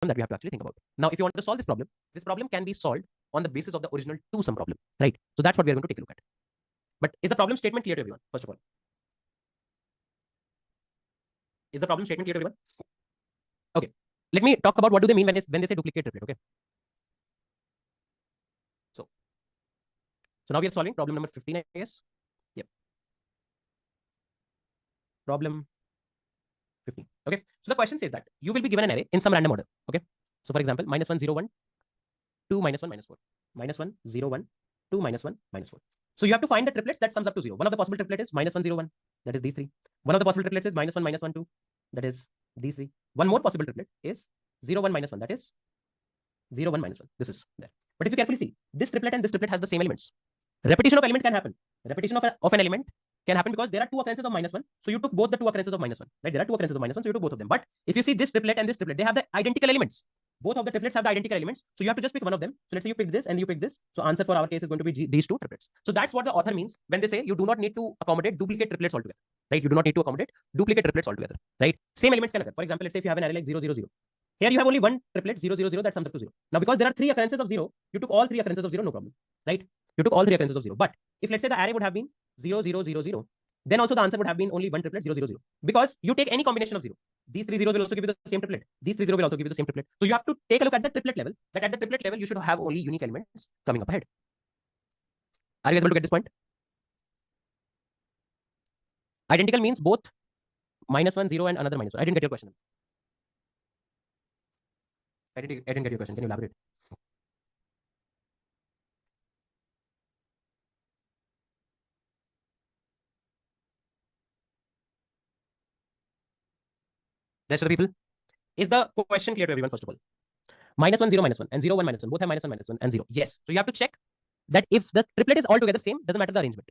that we have to actually think about. Now, if you want to solve this problem can be solved on the basis of the original two-sum problem, right? So that's what we are going to take a look at. But is the problem statement clear to everyone, first of all? Is the problem statement clear to everyone? Okay. Let me talk about what do they mean when they say duplicate triplet, okay? So now we are solving problem number 15, I guess. Yep. Problem 15. Okay. So the question says that you will be given an array in some random order. Okay. So for example, -1, 0, 1, 2, -1, -4. -1, 0, 1, 2, -1, -4. So you have to find the triplets that sums up to 0. One of the possible triplets is -1, 0, 1. That is these three. One of the possible triplets is -1, -1, 2. That is these three. One more possible triplet is 0, 1, -1. That is 0, 1, -1. This is there. But if you carefully see, this triplet and this triplet has the same elements. Repetition of element can happen. Repetition of an element can happen because there are two occurrences of -1. So you took both the two occurrences of -1. Right? There are two occurrences of -1, so you took both of them. But if you see this triplet and this triplet, they have the identical elements. Both of the triplets have the identical elements. So you have to just pick one of them. So let's say you pick this and you pick this. So answer for our case is going to be these two triplets. So that's what the author means when they say you do not need to accommodate duplicate triplets altogether. Right? You do not need to accommodate duplicate triplets altogether. Right? Same elements can occur. For example, let's say if you have an array like 0, 0, 0. Here you have only one triplet 0, 0, 0 that sums up to 0. Now because there are three occurrences of 0, you took all three occurrences of 0, no problem. Right? You took all three occurrences of 0. But if let's say the array would have been 0, 0, 0, 0, then also the answer would have been only one triplet 0, 0, 0. Because you take any combination of 0. These three zeros will also give you the same triplet. These three zeros will also give you the same triplet. So you have to take a look at the triplet level. That at the triplet level, you should have only unique elements coming up ahead. Are you able to get this point? Identical means both -1, 0 and another -1. I didn't get your question. I didn't get your question. Can you elaborate? Rest of the people, is the question clear to everyone? First of all, -1, 0, -1, and 0, 1, -1. Both have -1, -1, and 0. Yes. So you have to check that if the triplet is altogether same, doesn't matter the arrangement.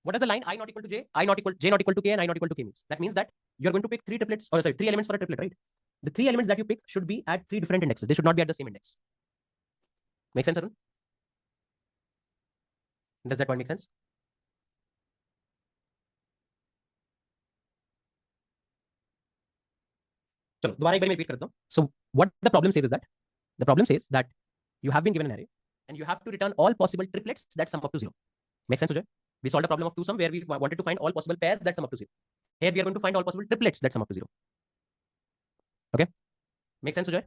What does the line I not equal to j, j not equal to k, and I not equal to k means? That means that you're going to pick three triplets, or sorry, three elements for a triplet, right? The three elements that you pick should be at three different indexes. They should not be at the same index. Make sense, Arun? Does that point make sense? चलो दोबारा एक बार मैं repeat करता हूँ. So what the problem says is that you have been given an array and you have to return all possible triplets that sum up to 0. Make sense, Sujay? We solved a problem of two sum where we wanted to find all possible pairs that sum up to 0. Here we are going to find all possible triplets that sum up to 0. Okay? Make sense, Sujay?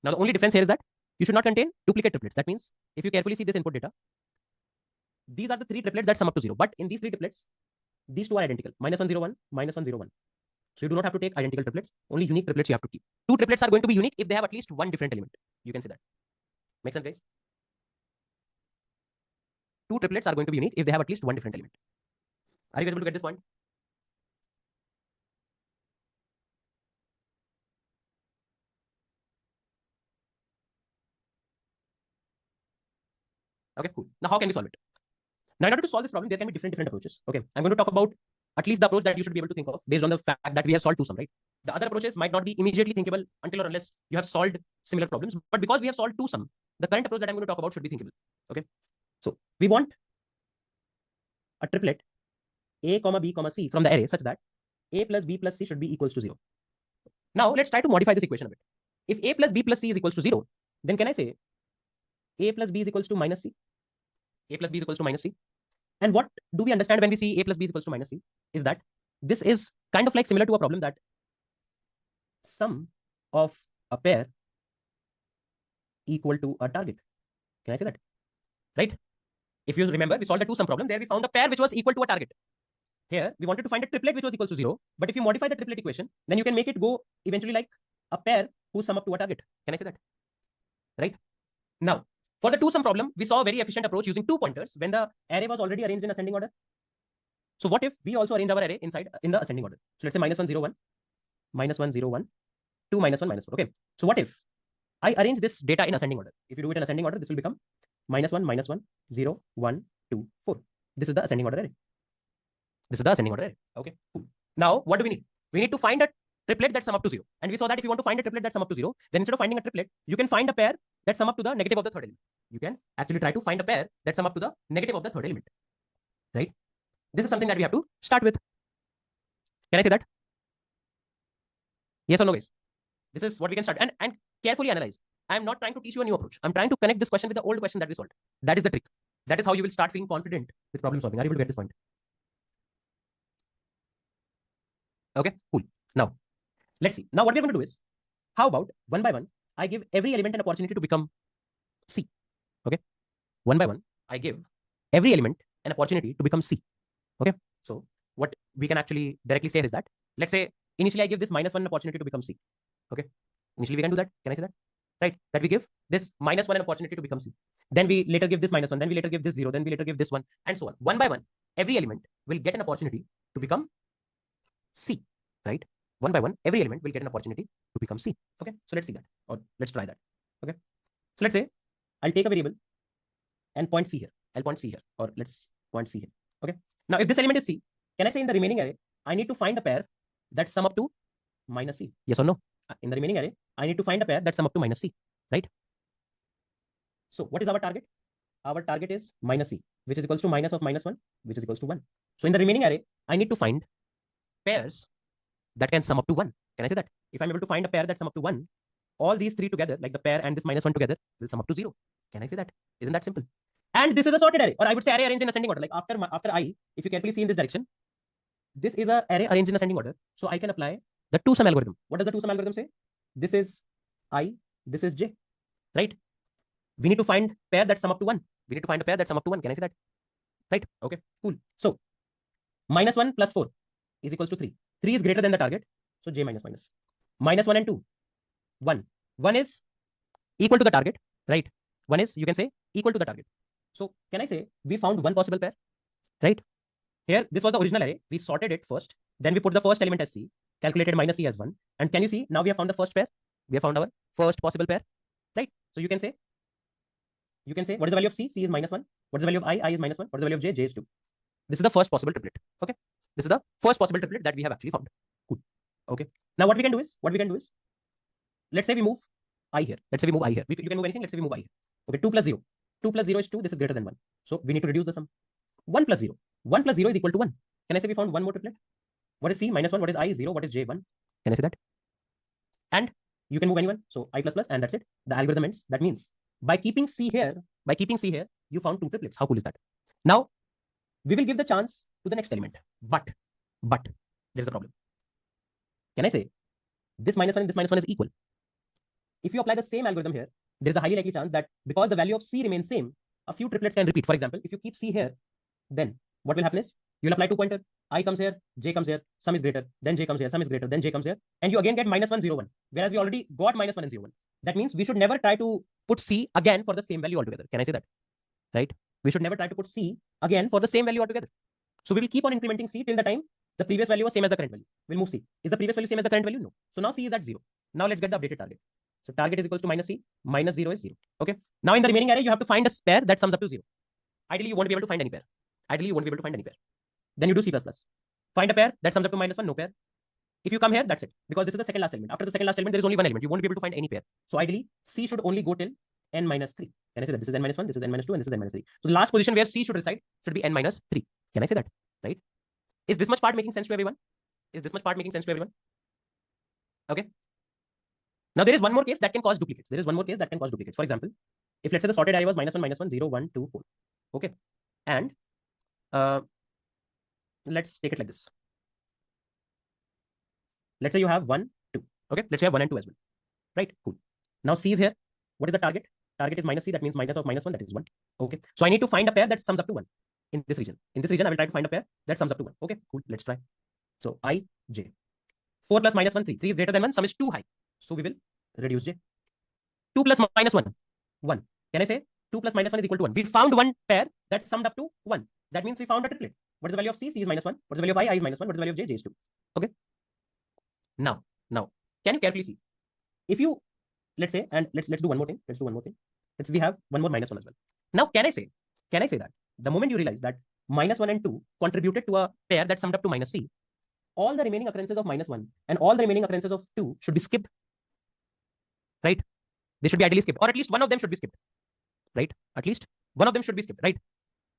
Now the only difference here is that you should not contain duplicate triplets. That means if you carefully see this input data, these are the three triplets that sum up to 0. But in these three triplets, these two are identical. -1, 0, 1, -1, 0, 1. So you do not have to take identical triplets. Only unique triplets you have to keep. Two triplets are going to be unique if they have at least one different element. You can say that. Make sense, guys? Two triplets are going to be unique if they have at least one different element. Are you guys able to get this point? Okay, cool. Now how can we solve it? Now in order to solve this problem, there can be different approaches. Okay, I'm going to talk about at least the approach that you should be able to think of based on the fact that we have solved two sum, right? The other approaches might not be immediately thinkable until or unless you have solved similar problems. But because we have solved two sum, the current approach that I'm going to talk about should be thinkable. Okay, so we want a triplet a, b, c from the array such that a plus b plus c should be equals to 0. Now let's try to modify this equation a bit. If a plus b plus c is equals to 0, then can I say a plus b is equals to minus c? A plus b is equals to minus c. And what do we understand when we see a plus b is equals to minus c? Is that this is kind of like similar to a problem that sum of a pair equal to a target. Can I say that? Right? If you remember, we solved a two sum problem. There we found a pair which was equal to a target. Here, we wanted to find a triplet which was equal to 0. But if you modify the triplet equation, then you can make it go eventually like a pair who sum up to a target. Can I say that? Right? Now, for the two sum problem, we saw a very efficient approach using two pointers when the array was already arranged in ascending order. So what if we also arrange our array inside in the ascending order? So let's say -1, 0, 1, -1, 0, 1, 2, -1, -4. Okay. So what if I arrange this data in ascending order? If you do it in ascending order, this will become -1, -1, 0, 1, 2, 4. This is the ascending order array. This is the ascending order array. Okay. Cool. Now, what do we need? We need to find a triplet that sum up to 0. And we saw that if you want to find a triplet that sum up to 0, then instead of finding a triplet, you can find a pair that sum up to the negative of the third element. You can actually try to find a pair that sum up to the negative of the third element. Right? This is something that we have to start with. Can I say that? Yes or no, guys? This is what we can start and carefully analyze. I'm not trying to teach you a new approach. I'm trying to connect this question with the old question that we solved. That is the trick. That is how you will start feeling confident with problem solving. Are you able to get this point? Okay, cool. Now, let's see. Now, what we're going to do is, how about one by one, I give every element an opportunity to become C. Okay, one by one, I give every element an opportunity to become C. Okay, so what we can actually directly say is that, let's say initially I give this -1 an opportunity to become C. Okay, initially we can do that. Can I say that? Right, that we give this -1 an opportunity to become C. Then we later give this -1, then we later give this 0, then we later give this 1, and so on. One by one, every element will get an opportunity to become C, right? One by one, every element will get an opportunity to become C. Okay, so let's see that, or let's try that. Okay, so let's say I'll take a variable and point C here. I'll point C here, or let's point C here. Okay, now if this element is C, can I say in the remaining array, I need to find a pair that sum up to -C? Yes or no? In the remaining array, I need to find a pair that sum up to -C, right? So what is our target? Our target is -C, which is equals to minus of -1, which is equals to 1. So in the remaining array, I need to find pairs that can sum up to 1. Can I say that? If I'm able to find a pair that sum up to 1, all these three together, like the pair and this -1 together, will sum up to 0. Can I say that? Isn't that simple? And this is a sorted array, or I would say array arranged in ascending order. Like after I, if you carefully see in this direction, this is a array arranged in ascending order. So I can apply the two-sum algorithm. What does the two-sum algorithm say? This is I, this is J, right? We need to find pair that sum up to 1. We need to find a pair that sum up to 1. Can I say that? Right? Okay, cool. So -1 plus 4 is equals to 3. 3 is greater than the target. So J minus minus. -1 and 2, 1. 1 is equal to the target, right? 1 is, you can say, equal to the target. So can I say we found one possible pair, right? Here, this was the original array. We sorted it first. Then we put the first element as C, calculated -C as 1. And can you see, now we have found the first pair. We have found our first possible pair, right? So you can say, what is the value of C? C is -1. What is the value of I? I is -1. What is the value of J? J is 2. This is the first possible triplet. Okay. This is the first possible triplet that we have actually found. Cool. Okay. Now what we can do is, let's say we move I here. Let's say we move I here. You can move anything. Let's say we move I here. Okay. 2 plus 0. 2 plus 0 is 2. This is greater than 1. So we need to reduce the sum. 1 plus 0. 1 plus 0 is equal to 1. Can I say we found one more triplet? What is C? -1. What is I? 0. What is J? 1. Can I say that? And you can move anyone. So I plus plus, and that's it. The algorithm ends. That means by keeping C here, you found two triplets. How cool is that? Now we will give the chance to the next element. But there's a problem. Can I say this -1 and this -1 is equal? If you apply the same algorithm here, there is a highly likely chance that because the value of C remains same, a few triplets can repeat. For example, if you keep C here, then what will happen is you'll apply 2 pointer. I comes here, J comes here, sum is greater, then J comes here, sum is greater, then J comes here, and you again get -1, 0, 1. Whereas we already got -1 and 0, 1. That means we should never try to put C again for the same value altogether. Can I say that? Right? We should never try to put C again for the same value altogether. So we will keep on incrementing C till the time the previous value was same as the current value. We'll move C. Is the previous value same as the current value? No. So now C is at 0. Now let's get the updated target. So target is equals to -C, -0 is 0. Okay. Now in the remaining array, you have to find a pair that sums up to 0. Ideally, you won't be able to find any pair. Then you do C++. Find a pair that sums up to -1, no pair. If you come here, that's it. Because this is the second last element. After the second last element, there is only one element. You won't be able to find any pair. So ideally, C should only go till n-3. Can I say that? This is n-1, this is n-2, and this is n-3. So the last position where C should reside should be n-3. Can I say that? Right? Is this much part making sense to everyone? Okay. Now there is one more case that can cause duplicates. For example, if let's say the sorted array was -1, 0, 1, 2, 4. Okay. And let's take it like this. Let's say you have 1, 2. Okay. Let's say you have 1 and 2 as well. Right? Cool. Now C is here. What is the target? Target is -C. That means minus of -1. That is 1. Okay. So I need to find a pair that sums up to 1 in this region. I will try to find a pair that sums up to 1. Okay. Cool. Let's try. So I, J. 4 plus -1, 3. 3 is greater than 1. Sum is too high. So we will reduce J. 2 plus -1, 1. Can I say 2 plus -1 is equal to 1? We found one pair that summed up to 1. That means we found a triplet. What is the value of C? C is -1. What is the value of I? I is -1. What is the value of J? J is 2. Okay. Now, can you carefully see? If you, let's say, and let's do one more thing. We have one more -1 as well. Now, can I say that the moment you realize that -1 and 2 contributed to a pair that summed up to -C, all the remaining occurrences of -1 and all the remaining occurrences of 2 should be skipped. Right? They should be ideally skipped, or at least one of them should be skipped. Right? At least one of them should be skipped. Right?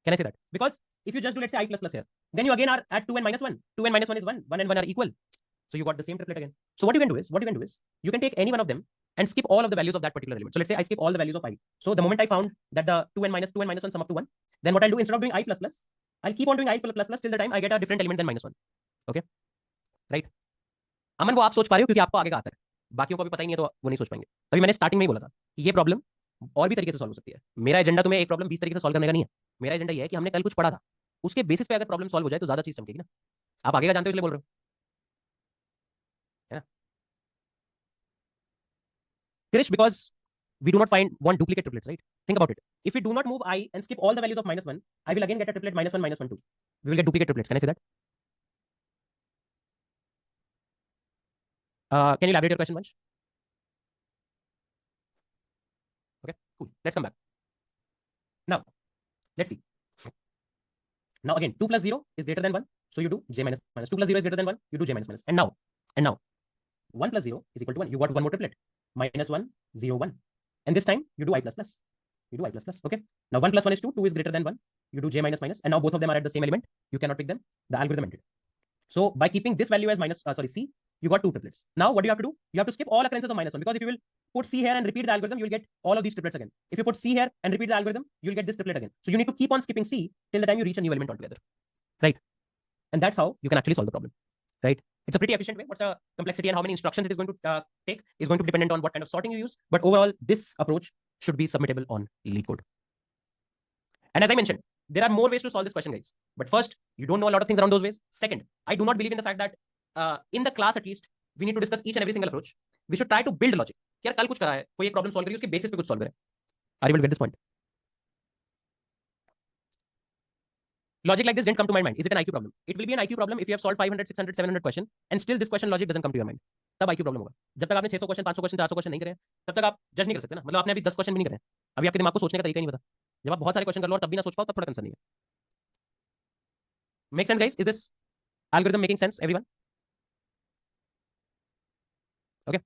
Can I say that? Because if you just do, let's say, I plus plus here, then you again are at 2 and -1. 2 and -1 is 1. 1 and 1 are equal. So you got the same triplet again. So what you can do is you can take any one of them and skip all of the values of that particular element. So let's say I skip all the values of I. So the moment I found that the 2n minus 1 sum up to 1, then what I'll do, instead of doing I plus plus, I'll keep on doing I plus plus till the time I get a different element than -1. Okay, right? अमन, वो आप सोच पा रहे हो क्योंकि आपको आगे का आता है, बाकियों को भी पता ही नहीं है, तो वो नहीं सोच पाएंगे. तभी मैंने स्टार्टिंग में ही बोला था कि ये प्रॉब्लम और भी तरीके से सॉल्व हो सकती है. मेरा एजेंडा तुम्हें एक प्रॉब्लम 20 तरीके से सॉल्व करने का नहीं है. मेरा एजेंडा ये है कि हमने कल कुछ पढ़ा था, उसके बेसिस पे अगर प्रॉब्लम सॉल्व हो जाए तो ज्यादा चीज चमकेगी ना. आप आगे का जानते हो इसलिए बोल रहे हो, है ना? Krish, because we do not want duplicate triplets, right? Think about it. If we do not move I and skip all the values of -1, I will again get a triplet -1, -1, 2. We will get duplicate triplets. Can I say that? Can you elaborate your question, Vansh? Okay, cool. Let's come back. Now, let's see. Now again, 2 plus 0 is greater than 1, so you do j minus minus. 2 plus 0 is greater than 1, you do j minus minus. And now, 1 plus 0 is equal to 1. You got one more triplet, -1, 0, 1. And this time, you do I plus plus. You do I plus plus, okay? Now 1 plus 1 is 2, 2 is greater than 1. You do j minus minus, and now both of them are at the same element. You cannot pick them. The algorithm ended. So by keeping this value as C, you got two triplets. Now what do you have to do? You have to skip all occurrences of -1, because if you will put C here and repeat the algorithm, you will get all of these triplets again. If you put C here and repeat the algorithm, you will get this triplet again. So you need to keep on skipping C till the time you reach a new element altogether, right? And that's how you can actually solve the problem, right? It's a pretty efficient way. What's the complexity and how many instructions it is going to take is going to be dependent on what kind of sorting you use. But overall, this approach should be submittable on LeetCode. And as I mentioned, there are more ways to solve this question, guys. But first, you don't know a lot of things around those ways. Second, I do not believe in the fact that in the class at least, we need to discuss each and every single approach. We should try to build logic. यार कल कुछ करा है, कोई एक problem solve करी, उसके basis पे कुछ सॉल्व करें. Are you able to get this point? Logic like this didn't come to my mind. Is it an IQ problem? It will be an IQ problem if you have solved 500, 600, 700 question and still this question logic doesn't come to your mind. तब IQ problem होगा. जब तक आपने 600 question, 500 question, 400 question नहीं करे, तब तक आप जज नहीं कर सकते ना. मतलब आपने अभी 10 क्वेश्चन भी नहीं करे, अभी आपके दिमाग को सोचने का तरीका ही नहीं पता. जब आप बहुत सारे क्वेश्चन कर लो और तब भी ना सोच पाओ, तब थोड़ा कंसर्न नहीं है. Make sense, guys? Is this algorithm making sense, everyone? Okay.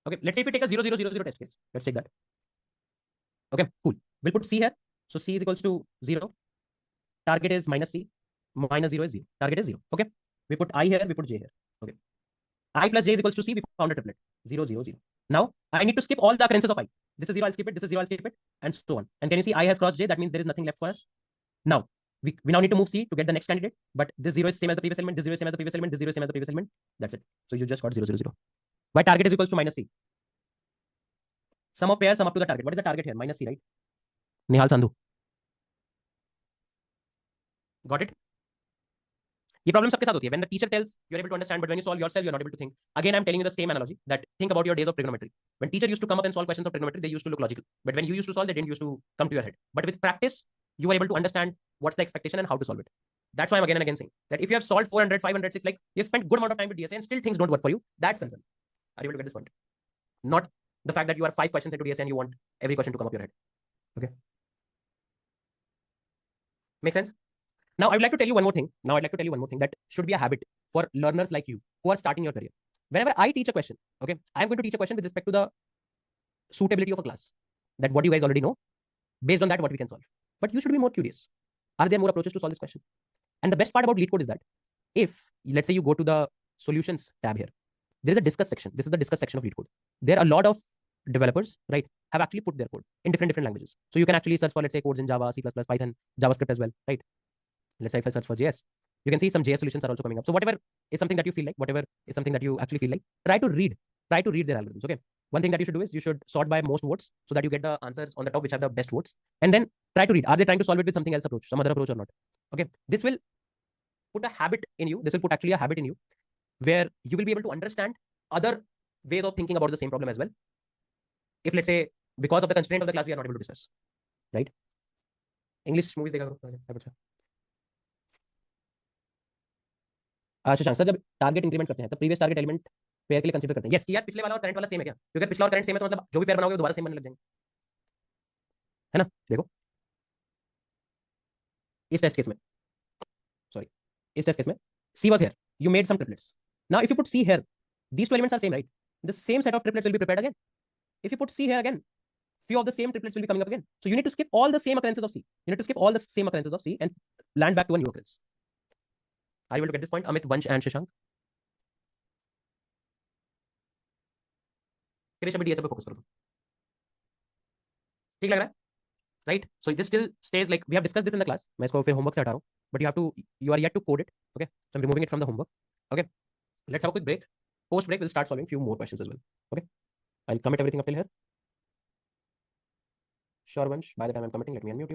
Okay, let's say if we take a 0, 0, 0, 0 test case. Let's take that. Okay, cool. We'll put C here. So C is equals to 0. Target is -C. -0 is 0. Target is 0. Okay. We put I here, we put J here. Okay. I plus J is equals to C. We found a triplet. 0, 0, 0. Now, I need to skip all the occurrences of I. This is 0, I'll skip it. This is 0, I'll skip it. And so on. And can you see I has crossed J? That means there is nothing left for us. Now, we now need to move C to get the next candidate. But this 0 is same as the previous element. This 0 is same as the previous element. This 0 is same as the previous element. That's it. So you just got 0, 0, 0. Why target is equals to -C? Sum of pairs sum up to the target. What is the target here? -C, right? Nihal Sandhu. Got it? ये problem सबके साथ होती है. When the teacher tells, you're able to understand, but when you solve yourself, you're not able to think. Again, I'm telling you the same analogy that think about your days of trigonometry. When teacher used to come up and solve questions of trigonometry, they used to look logical. But when you used to solve, they didn't used to come to your head. But with practice, you are able to understand what's the expectation and how to solve it. That's why I'm again and again saying that if you have solved 400, 500, 6, like you've spent good amount of time with DSA and still things don't work for you, that's concern. Are you able to get this point? Not the fact that you are 5 questions into DSA and you want every question to come up your head. Okay. Make sense? Now, I would like to tell you one more thing. That should be a habit for learners like you who are starting your career. Whenever I teach a question, okay, I'm going to teach a question with respect to the suitability of a class. That what you guys already know. Based on that, what we can solve. But you should be more curious. Are there more approaches to solve this question? And the best part about LeetCode is that if, let's say you go to the solutions tab here, there is a discuss section. This is the discuss section of LeetCode. There are a lot of developers, right, have actually put their code in different languages. So you can actually search for, let's say, codes in Java, C++, Python, JavaScript as well, right? Let's say if I search for JS, you can see some JS solutions are also coming up. So whatever is something that you feel like, whatever is something that you actually feel like, try to read their algorithms. Okay. One thing that you should do is you should sort by most votes so that you get the answers on the top which have the best votes. And then try to read. Are they trying to solve it with something else approach, some other approach or not? Okay. This will put a habit in you. This will put actually a habit in you where you will be able to understand other ways of thinking about the same problem as well. If let's say because of the constraint of the class we are not able to discuss, right? English movies देखा करो. Shashank sir, जब target increment करते हैं तब previous target element pair के लिए consider करते हैं. यस, यार पिछले वाला और करंट वाला सेम है क्या? क्योंकि पिछला और करंट सेम है तो मतलब जो भी पेयर बनाओगे वो दोबारा सेम बनने लग जाएंगे, है ना? देखो इस टेस्ट केस में C was here, you made some triplets. Now if you put C here, these two elements are same, right? The same set of triplets will be prepared again. If you put C here again, few of the same triplets will be coming up again. So you need to skip all the same occurrences of C. You need to skip all the same occurrences of C and land back to a new occurrence. Are you able to get this point, Amit, Vansh, and Shashank? Krish अभी DSA पे focus करो ठीक लग रहा है right so this still stage like we have discuss this in the class मैं इसको फिर होमवर्क से हटा रहा हूं but you are yet to code it okay so I am removing it from the homework okay let's have a quick break post break we'll start solving few more questions as well okay I'll commit everything up till here sure Vansh by the time I'm committing let me unmute you